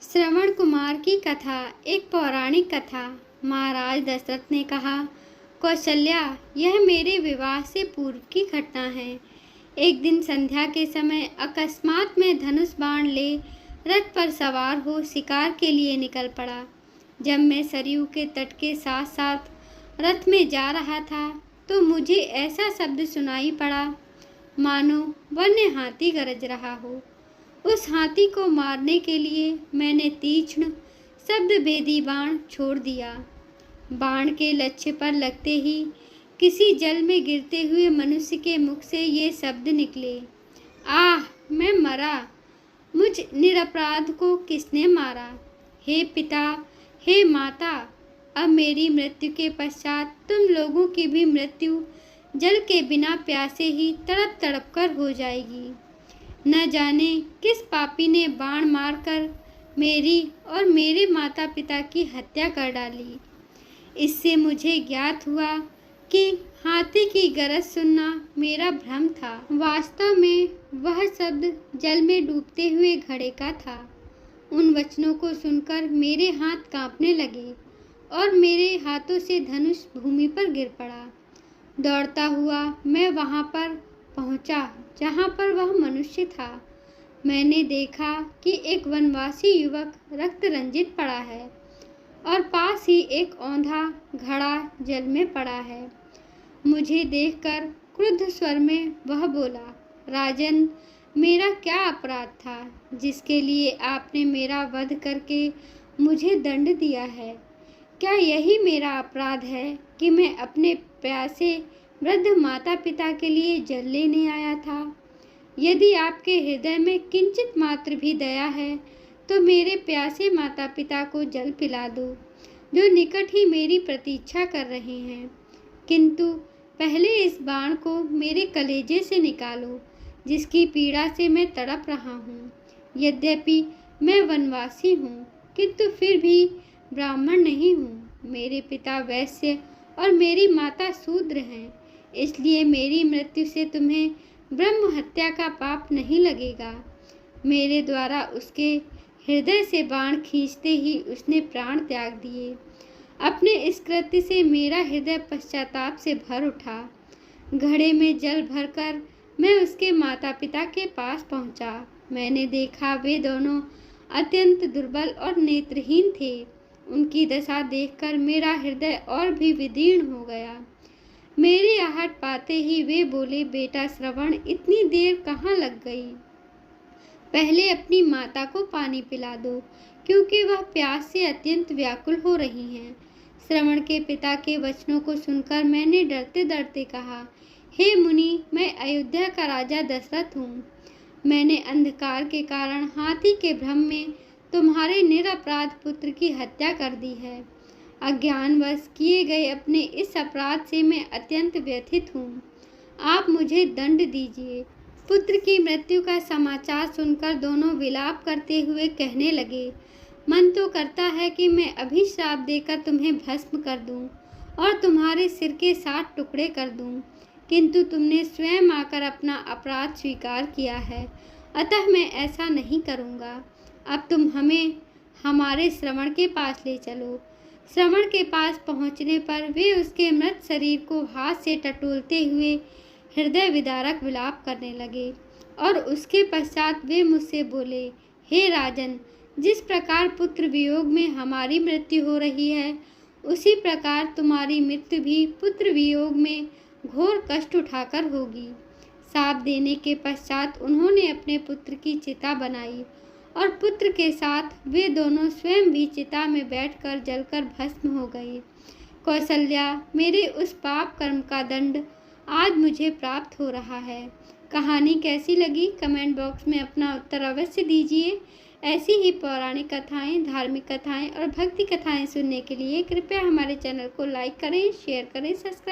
श्रवण कुमार की कथा। एक पौराणिक कथा। महाराज दशरथ ने कहा, कौशल्या, यह मेरे विवाह से पूर्व की घटना है। एक दिन संध्या के समय अकस्मात मैं धनुष बाण ले रथ पर सवार हो शिकार के लिए निकल पड़ा। जब मैं सरयू के तट के साथ साथ रथ में जा रहा था तो मुझे ऐसा शब्द सुनाई पड़ा मानो वन्य हाथी गरज रहा हो। उस हाथी को मारने के लिए मैंने तीक्ष्ण शब्द भेदी बाण छोड़ दिया। बाण के लक्ष्य पर लगते ही किसी जल में गिरते हुए मनुष्य के मुख से ये शब्द निकले, आह, मैं मरा। मुझ निरपराध को किसने मारा? हे पिता, हे माता, अब मेरी मृत्यु के पश्चात तुम लोगों की भी मृत्यु जल के बिना प्यासे ही तड़प तड़प कर हो जाएगी। न जाने किस पापी ने बाण मारकर मेरी और मेरे माता पिता की हत्या कर डाली। इससे मुझे ज्ञात हुआ कि हाथी की गरज सुनना मेरा भ्रम था। वास्तव में वह शब्द जल में डूबते हुए घड़े का था। उन वचनों को सुनकर मेरे हाथ कांपने लगे और मेरे हाथों से धनुष भूमि पर गिर पड़ा। दौड़ता हुआ मैं वहां पर पहुंचा जहां पर वह मनुष्य था। मैंने देखा कि एक वनवासी युवक रक्त रंजित पड़ा है और पास ही एक औंधा घड़ा जल में पड़ा है। मुझे देखकर क्रुद्ध स्वर में वह बोला, राजन, मेरा क्या अपराध था जिसके लिए आपने मेरा वध करके मुझे दंड दिया है? क्या यही मेरा अपराध है कि मैं अपने प्यासे वृद्ध माता पिता के लिए जल लेने आया था? यदि आपके हृदय में किंचित मात्र भी दया है तो मेरे प्यासे माता पिता को जल पिला दो, जो निकट ही मेरी प्रतीक्षा कर रहे हैं। किंतु पहले इस बाण को मेरे कलेजे से निकालो, जिसकी पीड़ा से मैं तड़प रहा हूँ। यद्यपि मैं वनवासी हूँ, किंतु फिर भी ब्राह्मण नहीं हूँ। मेरे पिता वैश्य और मेरी माता शूद्र हैं, इसलिए मेरी मृत्यु से तुम्हें ब्रह्म हत्या का पाप नहीं लगेगा। मेरे द्वारा उसके हृदय से बाण खींचते ही उसने प्राण त्याग दिए। अपने इस कृत्य से मेरा हृदय पश्चाताप से भर उठा। घड़े में जल भरकर मैं उसके माता पिता के पास पहुंचा। मैंने देखा वे दोनों अत्यंत दुर्बल और नेत्रहीन थे। उनकी दशा देखकर मेरा हृदय और भी विदीर्ण हो गया। मेरी आहट पाते ही वे बोले, बेटा श्रवण, इतनी देर कहाँ लग गई? पहले अपनी माता को पानी पिला दो, क्योंकि वह प्यास से अत्यंत व्याकुल हो रही हैं। श्रवण के पिता के वचनों को सुनकर मैंने डरते डरते कहा, हे मुनि, मैं अयोध्या का राजा दशरथ हूँ। मैंने अंधकार के कारण हाथी के भ्रम में तुम्हारे निरपराध पुत्र की हत्या कर दी है। अज्ञानवश किए गए अपने इस अपराध से मैं अत्यंत व्यथित हूँ। आप मुझे दंड दीजिए। पुत्र की मृत्यु का समाचार सुनकर दोनों विलाप करते हुए कहने लगे, मन तो करता है कि मैं अभी श्राप देकर तुम्हें भस्म कर दूं और तुम्हारे सिर के 60 टुकड़े कर दूं, किंतु तुमने स्वयं आकर अपना अपराध स्वीकार किया है, अतः मैं ऐसा नहीं करूँगा। अब तुम हमें हमारे श्रवण के पास ले चलो। श्रवण के पास पहुंचने पर वे उसके मृत शरीर को हाथ से टटोलते हुए हृदय विदारक विलाप करने लगे और उसके पश्चात वे मुझसे बोले, हे राजन, जिस प्रकार पुत्र वियोग में हमारी मृत्यु हो रही है, उसी प्रकार तुम्हारी मृत्यु भी पुत्र वियोग में घोर कष्ट उठाकर होगी। शाप देने के पश्चात उन्होंने अपने पुत्र की चिता बनाई और पुत्र के साथ वे दोनों स्वयं भी चिता में बैठकर जलकर भस्म हो गए। कौशल्या, मेरे उस पाप कर्म का दंड आज मुझे प्राप्त हो रहा है। कहानी कैसी लगी कमेंट बॉक्स में अपना उत्तर अवश्य दीजिए। ऐसी ही पौराणिक कथाएं, धार्मिक कथाएं और भक्ति कथाएं सुनने के लिए कृपया हमारे चैनल को लाइक करें, शेयर करें, सब्सक्राइब